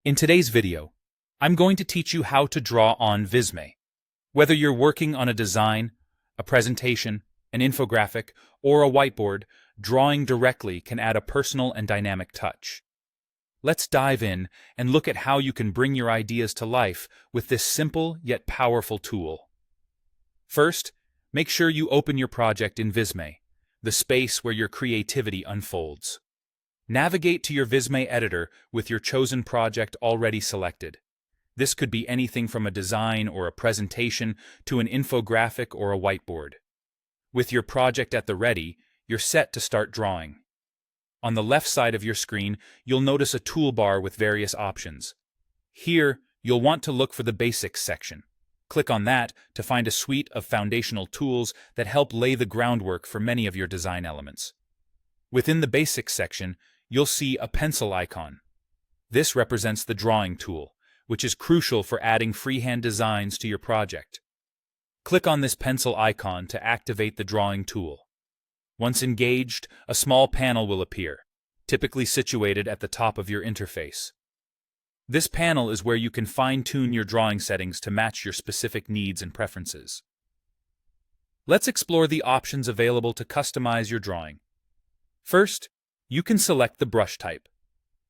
In today's video, I'm going to teach you how to draw on Visme. Whether you're working on a design, a presentation, an infographic, or a whiteboard, drawing directly can add a personal and dynamic touch. Let's dive in and look at how you can bring your ideas to life with this simple yet powerful tool. First, make sure you open your project in Visme, the space where your creativity unfolds. Navigate to your Visme editor with your chosen project already selected. This could be anything from a design or a presentation to an infographic or a whiteboard. With your project at the ready, you're set to start drawing. On the left side of your screen, you'll notice a toolbar with various options. Here, you'll want to look for the Basics section. Click on that to find a suite of foundational tools that help lay the groundwork for many of your design elements. Within the Basics section, you'll see a pencil icon. This represents the drawing tool, which is crucial for adding freehand designs to your project. Click on this pencil icon to activate the drawing tool. Once engaged, a small panel will appear, typically situated at the top of your interface. This panel is where you can fine-tune your drawing settings to match your specific needs and preferences. Let's explore the options available to customize your drawing. First, you can select the brush type.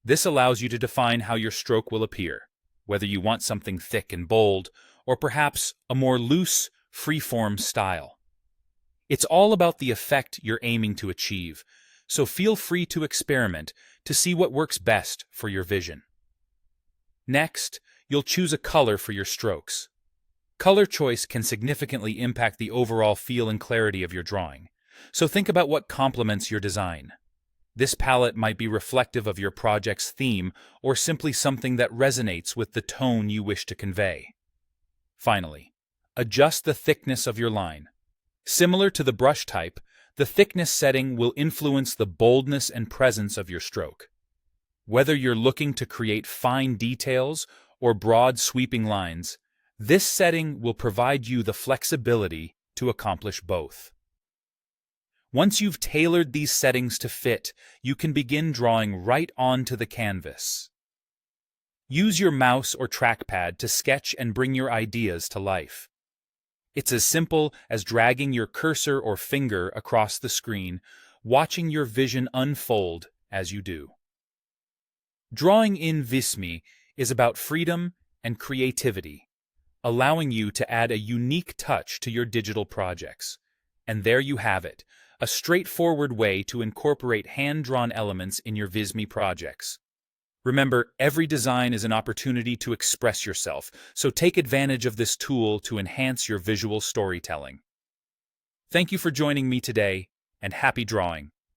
This allows you to define how your stroke will appear, whether you want something thick and bold, or perhaps a more loose, free-form style. It's all about the effect you're aiming to achieve, so feel free to experiment to see what works best for your vision. Next, you'll choose a color for your strokes. Color choice can significantly impact the overall feel and clarity of your drawing, so think about what complements your design. This palette might be reflective of your project's theme or simply something that resonates with the tone you wish to convey. Finally, adjust the thickness of your line. Similar to the brush type, the thickness setting will influence the boldness and presence of your stroke. Whether you're looking to create fine details or broad sweeping lines, this setting will provide you the flexibility to accomplish both. Once you've tailored these settings to fit, you can begin drawing right onto the canvas. Use your mouse or trackpad to sketch and bring your ideas to life. It's as simple as dragging your cursor or finger across the screen, watching your vision unfold as you do. Drawing in Visme is about freedom and creativity, allowing you to add a unique touch to your digital projects. And there you have it, a straightforward way to incorporate hand-drawn elements in your Visme projects. Remember, every design is an opportunity to express yourself, so take advantage of this tool to enhance your visual storytelling. Thank you for joining me today, and happy drawing!